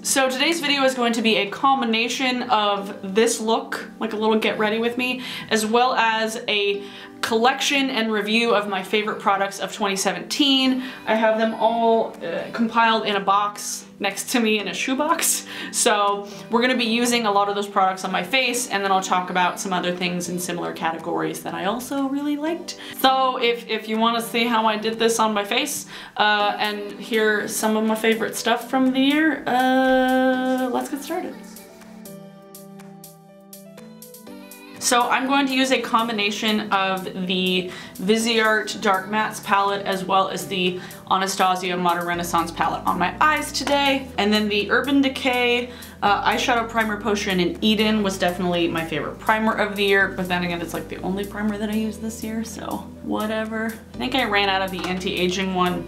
So today's video is going to be a combination of this look, like a little get ready with me, as well as a collection and review of my favorite products of 2017. I have them all compiled in a box next to me in a shoebox. So we're gonna be using a lot of those products on my face, and then I'll talk about some other things in similar categories that I also really liked. So if you wanna see how I did this on my face and hear some of my favorite stuff from the year, let's get started. So I'm going to use a combination of the Viseart Dark Mattes palette as well as the Anastasia Modern Renaissance palette on my eyes today. And then the Urban Decay eyeshadow primer potion in Eden was definitely my favorite primer of the year, but then again, it's like the only primer that I used this year, so whatever. I think I ran out of the anti-aging one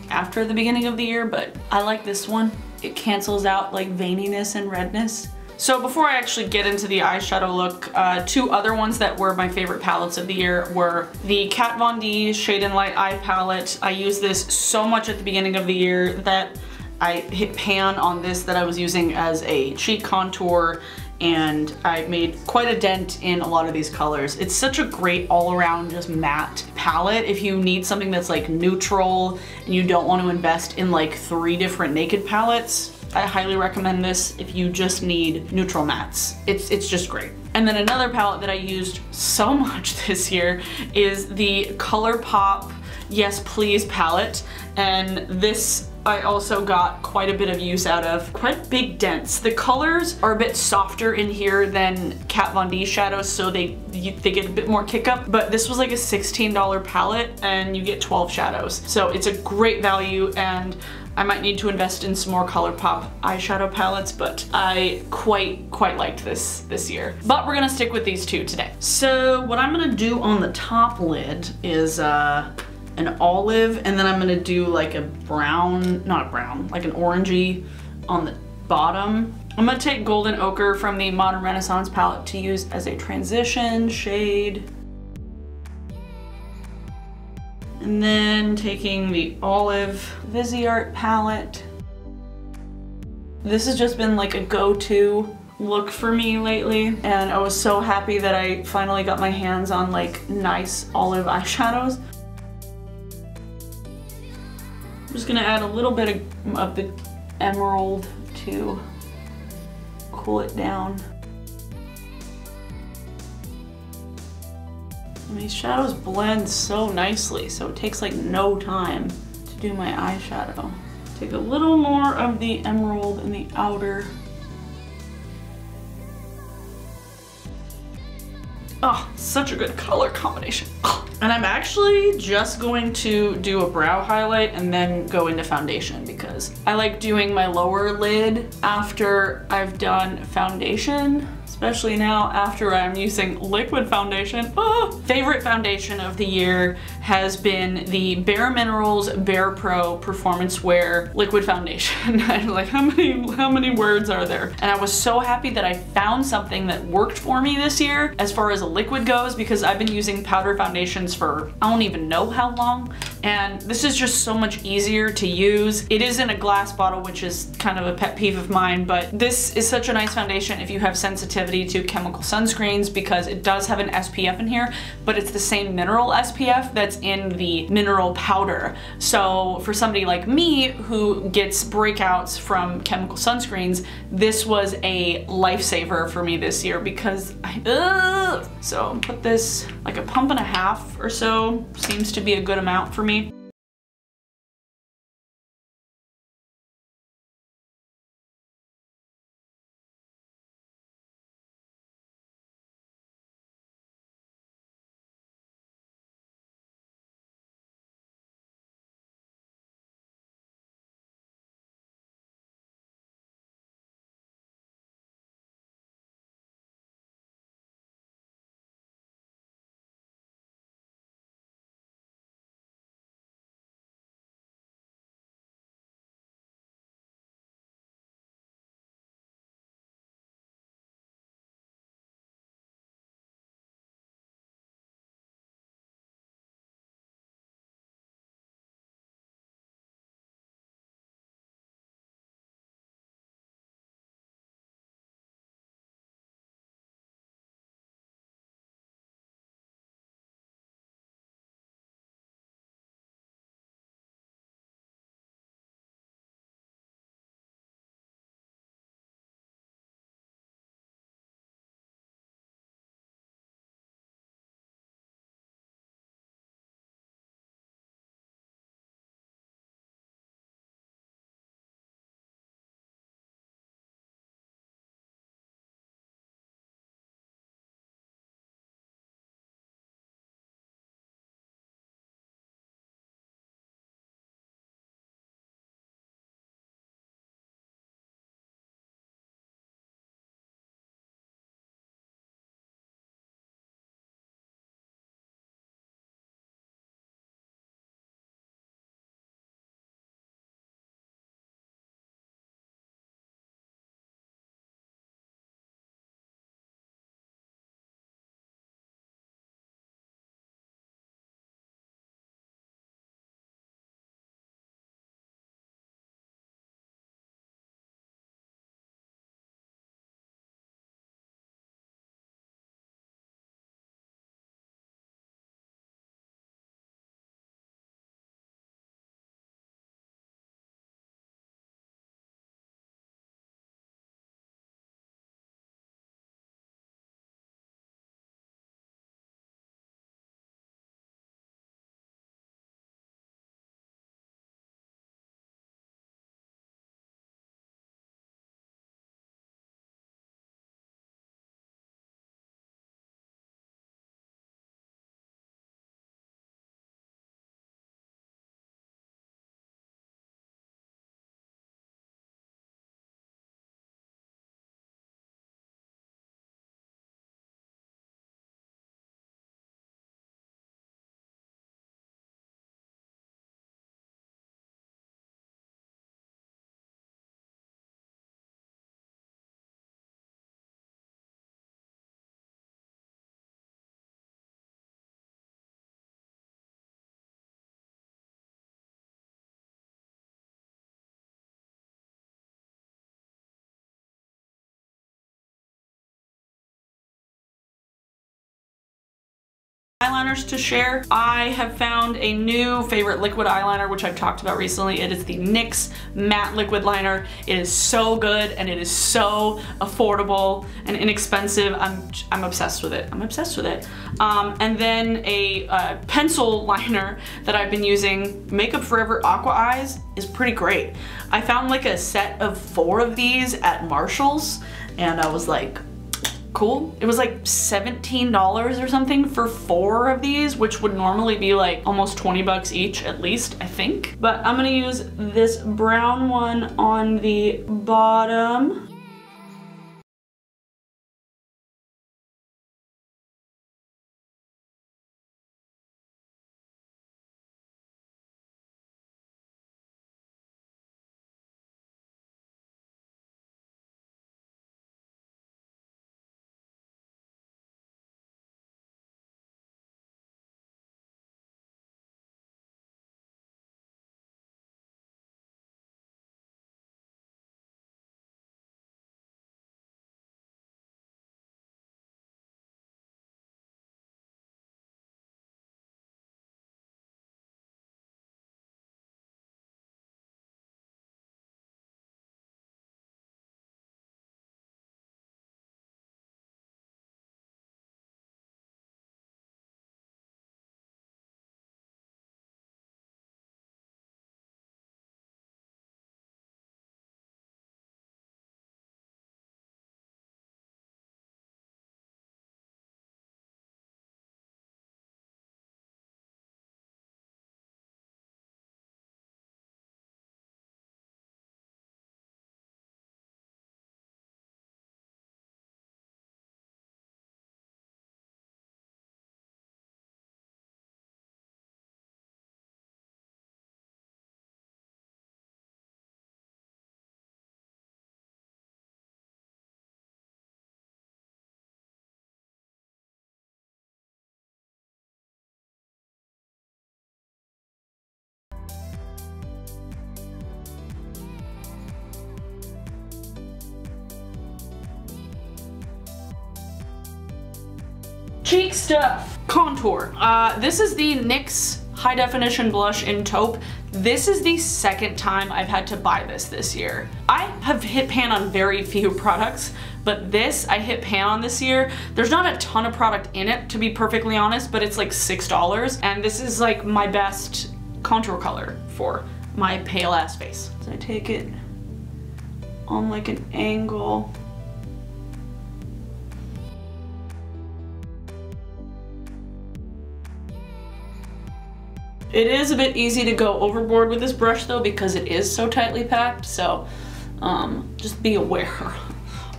after the beginning of the year, but I like this one. It cancels out like veininess and redness. So before I actually get into the eyeshadow look, two other ones that were my favorite palettes of the year were the Kat Von D Shade and Light Eye Palette. I used this so much at the beginning of the year that I hit pan on this that I was using as a cheek contour, and I made quite a dent in a lot of these colors. It's such a great all-around just matte palette if you need something that's like neutral and you don't want to invest in like 3 different naked palettes. I highly recommend this if you just need neutral mattes. It's just great. And then another palette that I used so much this year is the ColourPop Yes Please palette, and this I also got quite a bit of use out of. Quite big dents. The colors are a bit softer in here than Kat Von D shadows, so they get a bit more kick up, but this was like a $16 palette and you get 12 shadows. So it's a great value, and I might need to invest in some more ColourPop eyeshadow palettes, but I quite liked this year. But we're gonna stick with these two today. So what I'm gonna do on the top lid is an olive, and then I'm gonna do like a brown, not brown, like an orangey on the bottom. I'm gonna take Golden Ochre from the Modern Renaissance palette to use as a transition shade. And then taking the Olive Viseart palette. This has just been like a go-to look for me lately, and I was so happy that I finally got my hands on like nice olive eyeshadows. I'm just gonna add a little bit of the emerald to cool it down. And these shadows blend so nicely, so it takes like no time to do my eyeshadow. Take a little more of the emerald in the outer. Oh, such a good color combination. Oh. And I'm actually just going to do a brow highlight and then go into foundation, because I like doing my lower lid after I've done foundation, especially now after I'm using liquid foundation. Oh. Favorite foundation of the year has been the Bare Minerals Bare Pro Performance Wear Liquid Foundation. I'm like, how many words are there? And I was so happy that I found something that worked for me this year as far as a liquid goes, because I've been using powder foundations for I don't even know how long, and this is just so much easier to use. It is in a glass bottle, which is kind of a pet peeve of mine, but this is such a nice foundation if you have sensitivity to chemical sunscreens, because it does have an SPF in here, but it's the same mineral SPF that's in the mineral powder. So for somebody like me who gets breakouts from chemical sunscreens, this was a lifesaver for me this year, because so put this like a pump and a half or so seems to be a good amount for me. eyeliners to share. I have found a new favorite liquid eyeliner, which I've talked about recently. It is the NYX matte liquid liner. It is so good and it is so affordable and inexpensive. I'm obsessed with it. I'm obsessed with it. And then a pencil liner that I've been using, Makeup Forever Aqua Eyes, is pretty great. I found like a set of 4 of these at Marshall's and I was like, cool. It was like $17 or something for 4 of these, which would normally be like almost 20 bucks each at least, I think. But I'm gonna use this brown one on the bottom. Cheek stuff. Contour. This is the NYX High Definition Blush in Taupe. This is the second time I've had to buy this year. I have hit pan on very few products, but this I hit pan on this year. There's not a ton of product in it, to be perfectly honest, but it's like $6, and this is like my best contour color for my pale ass face. So I take it on like an angle. It is a bit easy to go overboard with this brush though because it is so tightly packed, so just be aware.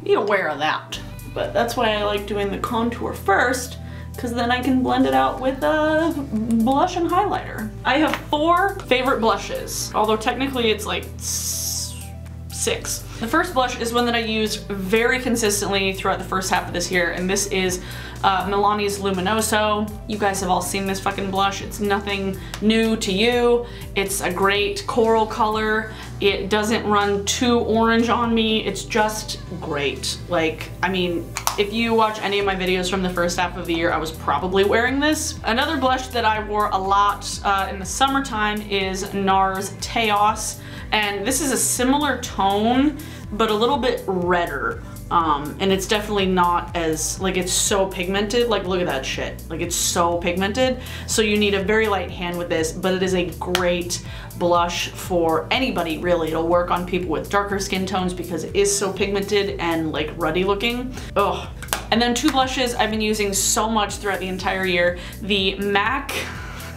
Be aware of that. But that's why I like doing the contour first, because then I can blend it out with a blush and highlighter. I have 4 favorite blushes, although technically it's like 6. The first blush is one that I use very consistently throughout the first half of this year, and this is Milani's Luminoso. You guys have all seen this fucking blush. It's nothing new to you. It's a great coral color. It doesn't run too orange on me. It's just great. Like, I mean, if you watch any of my videos from the first half of the year, I was probably wearing this. Another blush that I wore a lot in the summertime is NARS Teos. And this is a similar tone, but a little bit redder. And it's definitely not as, like, it's so pigmented. Like, look at that shit. Like, it's so pigmented. So you need a very light hand with this, but it is a great blush for anybody, really. It'll work on people with darker skin tones because it is so pigmented and, like, ruddy looking. Ugh. And then 2 blushes I've been using so much throughout the entire year. The MAC,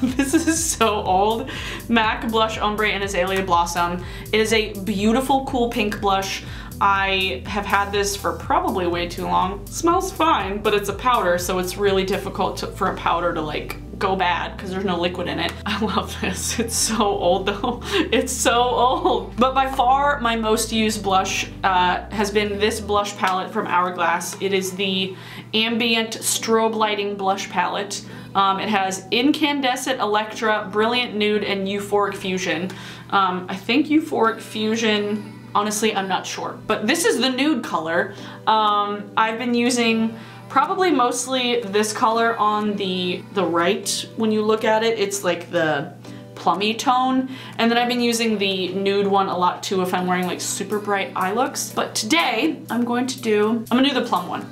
this is so old, MAC Blush Ombre and Azalea Blossom. It is a beautiful, cool pink blush. I have had this for probably way too long. It smells fine, but it's a powder, so it's really difficult for a powder to like go bad because there's no liquid in it. I love this. It's so old though. It's so old. But by far my most used blush has been this blush palette from Hourglass. It is the Ambient Strobe Lighting Blush Palette. It has Incandescent Electra, Brilliant Nude, and Euphoric Fusion. I think Euphoric Fusion, honestly, I'm not sure. But this is the nude color. I've been using Probably mostly this color on the right when you look at it. It's like the plummy tone, and then I've been using the nude one a lot too if I'm wearing like super bright eye looks. But today I'm gonna do the plum one.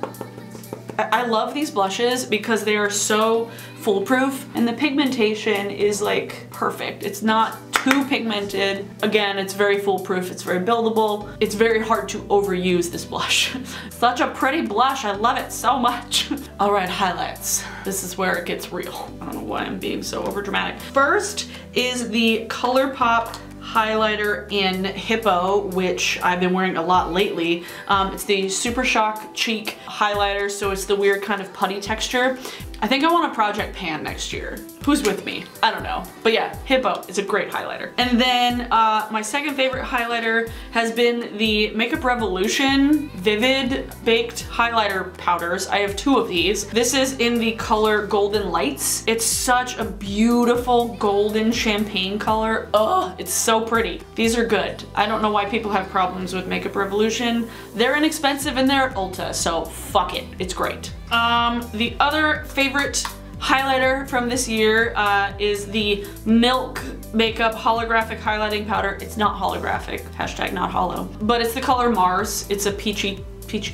I love these blushes because they are so foolproof and the pigmentation is like perfect. It's not too pigmented. Again, it's very foolproof, it's very buildable. It's very hard to overuse this blush. Such a pretty blush, I love it so much. All right, highlights. This is where it gets real. I don't know why I'm being so overdramatic. First is the ColourPop highlighter in Hippo, which I've been wearing a lot lately. It's the Super Shock Cheek highlighter, so it's the weird kind of putty texture. I think I want a Project Pan next year. Who's with me? I don't know. But yeah, Hippo is a great highlighter. And then my second favorite highlighter has been the Makeup Revolution Vivid Baked Highlighter Powders. I have 2 of these. This is in the color Golden Lights. It's such a beautiful golden champagne color. Oh, it's so pretty. These are good. I don't know why people have problems with Makeup Revolution. They're inexpensive and they're at Ulta, so fuck it. It's great. The other favorite highlighter from this year is the Milk Makeup Holographic Highlighting Powder. It's not holographic, hashtag not hollow, but it's the color Mars. It's a peachy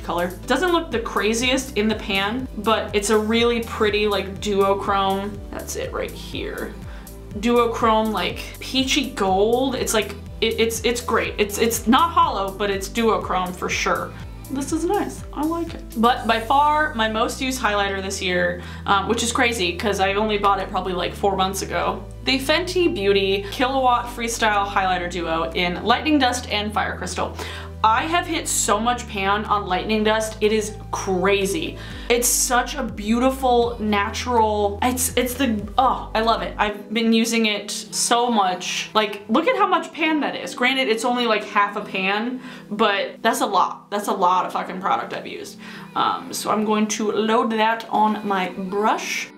color. Doesn't look the craziest in the pan, but it's a really pretty like duochrome. That's it right here. Duochrome like peachy gold. It's like, it's great. It's not hollow, but it's duochrome for sure. This is nice, I like it. But by far my most used highlighter this year, which is crazy because I only bought it probably like 4 months ago, the Fenty Beauty Kilowatt Freestyle Highlighter Duo in Lightning Dust and Fire Crystal. I have hit so much pan on Lightning Dust, it is crazy. It's such a beautiful, natural, oh, I love it. I've been using it so much. Like, look at how much pan that is. Granted, it's only like half a pan, but that's a lot. That's a lot of fucking product I've used. So I'm going to load that on my brush.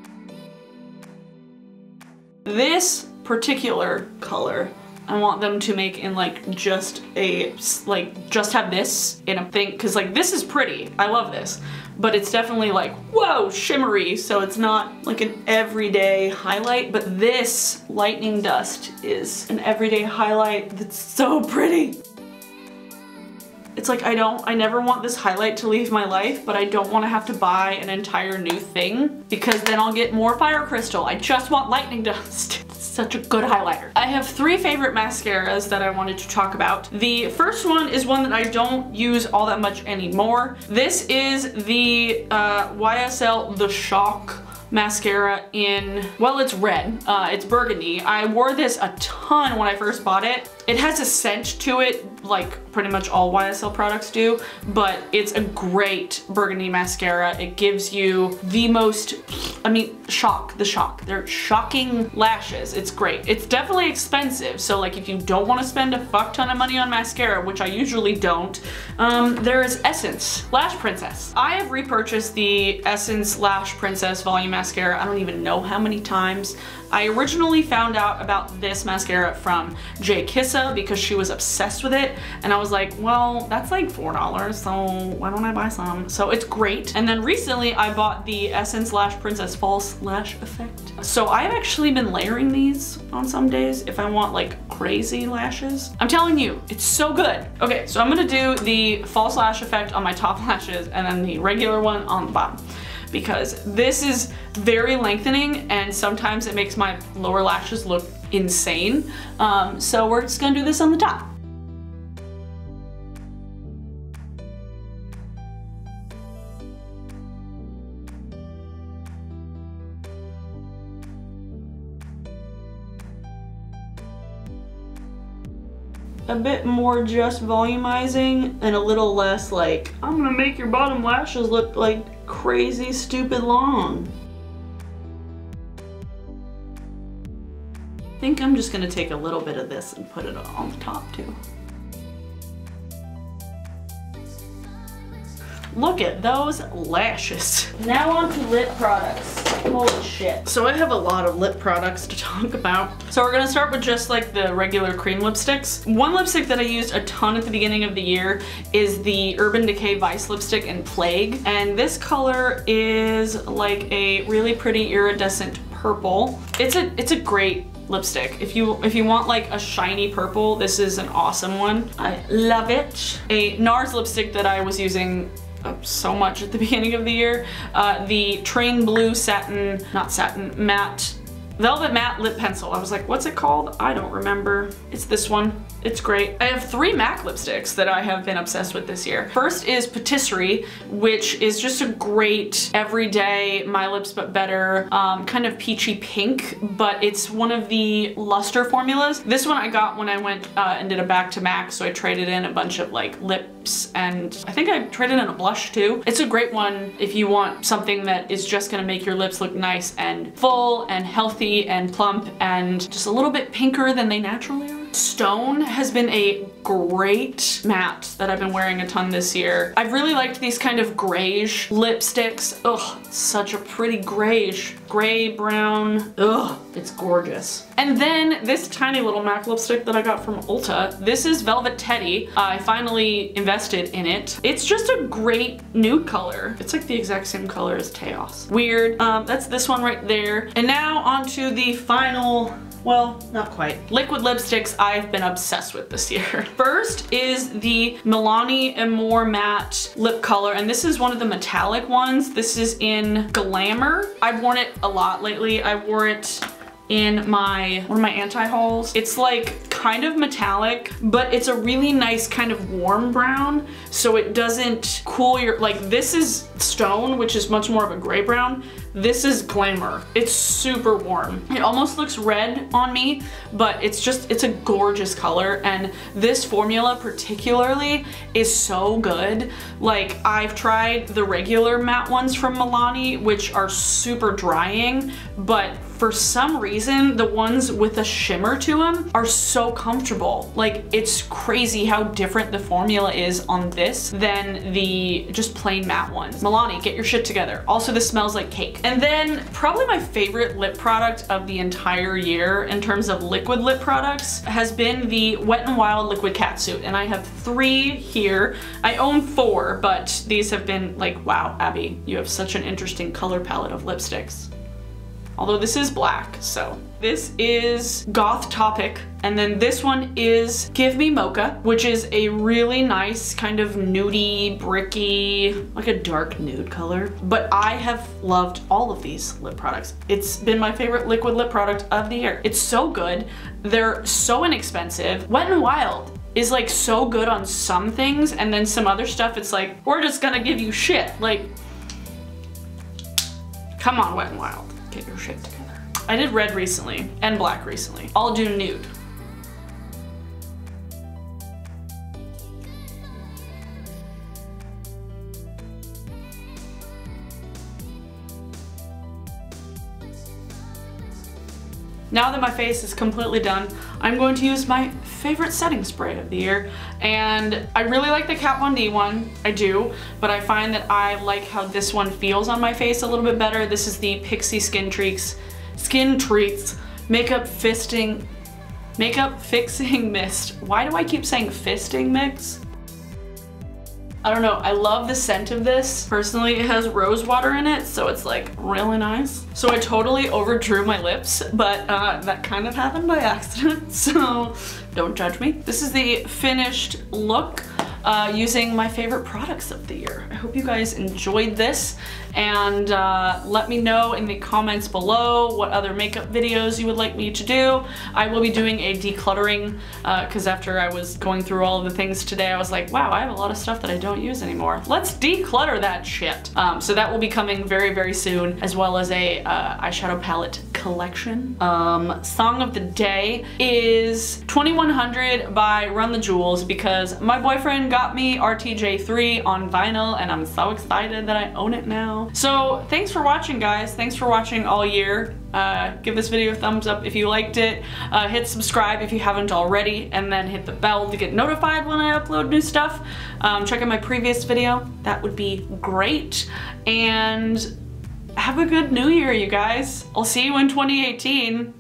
This particular color, I want them to make in like just have this in a thing, because like this is pretty, I love this, but it's definitely like, whoa, shimmery, so it's not like an everyday highlight, but this Lightning Dust is an everyday highlight that's so pretty. It's like I never want this highlight to leave my life, but I don't want to have to buy an entire new thing because then I'll get more Fire Crystal. I just want Lightning Dust. It's such a good highlighter. I have 3 favorite mascaras that I wanted to talk about. The first one is one that I don't use all that much anymore. This is the YSL The Shock mascara in, well, it's red. It's burgundy. I wore this a ton when I first bought it. It has a scent to it, like pretty much all YSL products do, but it's a great burgundy mascara. It gives you the most, the shock. They're shocking lashes. It's great. It's definitely expensive, so like if you don't want to spend a fuck ton of money on mascara, which I usually don't, there is Essence Lash Princess. I have repurchased the Essence Lash Princess Volume Mascara I don't even know how many times. I originally found out about this mascara from Jay Kissa because she was obsessed with it, and I was like, well, that's like $4, so why don't I buy some? So it's great. And then recently I bought the Essence Lash Princess False Lash Effect. So I've actually been layering these on some days if I want like crazy lashes. I'm telling you, it's so good. Okay, so I'm gonna do the False Lash Effect on my top lashes and then the regular one on the bottom, because this is very lengthening and sometimes it makes my lower lashes look insane. So we're just gonna do this on the top. A bit more just volumizing and a little less like, I'm gonna make your bottom lashes look like crazy stupid long. I think I'm just gonna take a little bit of this and put it on the top too. Look at those lashes. Now on to lip products. Holy shit. So I have a lot of lip products to talk about. So we're gonna start with just like the regular cream lipsticks. One lipstick that I used a ton at the beginning of the year is the Urban Decay Vice lipstick in Plague. And this color is like a really pretty iridescent purple. It's a great lipstick. If you want like a shiny purple, this is an awesome one. I love it. A NARS lipstick that I was using so much at the beginning of the year, the Train Blue Satin, not satin, matte, Velvet Matte Lip Pencil. I was like, what's it called? I don't remember. It's this one. It's great. I have 3 MAC lipsticks that I have been obsessed with this year. First is Patisserie, which is just a great everyday My Lips But Better kind of peachy pink, but it's one of the luster formulas. This one I got when I went and did a back to MAC, so I traded in a bunch of like lips, and I think I traded in a blush too. It's a great one if you want something that is just gonna make your lips look nice and full and healthy and plump and just a little bit pinker than they naturally are. Stone has been a great matte that I've been wearing a ton this year. I've really liked these kind of grayish lipsticks. Ugh, such a pretty grayish, gray, brown. Ugh, it's gorgeous. And then this tiny little MAC lipstick that I got from Ulta. This is Velvet Teddy. I finally invested in it. It's just a great nude color. It's like the exact same color as Teos. Weird. That's this one right there. And now onto the final, well, not quite, liquid lipsticks I've been obsessed with this year. First is the Milani Amore Matte Lip Color, and this is one of the metallic ones. This is in Glamour. I've worn it a lot lately. I wore it in one of my anti-hauls. It's like kind of metallic, but it's a really nice kind of warm brown, so it doesn't cool your, like this is Stone, which is much more of a gray brown. This is Glamour. It's super warm. It almost looks red on me, but it's a gorgeous color, and this formula particularly is so good. Like, I've tried the regular matte ones from Milani, which are super drying, but for some reason, the ones with a shimmer to them are so comfortable. Like, it's crazy how different the formula is on this than the just plain matte ones. Milani, get your shit together. Also, this smells like cake. And then probably my favorite lip product of the entire year in terms of liquid lip products has been the Wet n Wild Liquid Catsuit, and I have 3 here. I own 4, but these have been like, wow, Abby, you have such an interesting color palette of lipsticks. Although this is black, so. This is Goth Topic, and then this one is Give Me Mocha, which is a really nice kind of nudie, bricky, like a dark nude color. But I have loved all of these lip products. It's been my favorite liquid lip product of the year. It's so good. They're so inexpensive. Wet n Wild is like so good on some things, and then some other stuff it's like, we're just gonna give you shit. Like, come on, Wet n Wild. Get your shit together. I did red recently and black recently. I'll do nude. Now that my face is completely done, I'm going to use my favorite setting spray of the year. And I really like the Kat Von D one, I do, but I find that I like how this one feels on my face a little bit better. This is the Pixi Skin Treats Makeup Fixing Mist. Why do I keep saying fisting mix? I don't know, I love the scent of this. Personally, it has rose water in it, so it's like really nice. So I totally overdrew my lips, but that kind of happened by accident, so don't judge me. This is the finished look using my favorite products of the year. I hope you guys enjoyed this, and let me know in the comments below what other makeup videos you would like me to do. I will be doing a decluttering because after I was going through all of the things today, I was like, wow, I have a lot of stuff that I don't use anymore. Let's declutter that shit. So that will be coming very, very soon, as well as a eyeshadow palette collection. Song of the day is 2100 by Run the Jewels, because my boyfriend got me RTJ3 on vinyl, and I'm so excited that I own it now. So thanks for watching, guys. Thanks for watching all year. Give this video a thumbs up if you liked it. Hit subscribe if you haven't already, and then hit the bell to get notified when I upload new stuff. Check out my previous video. That would be great. And have a good new year, you guys. I'll see you in 2018.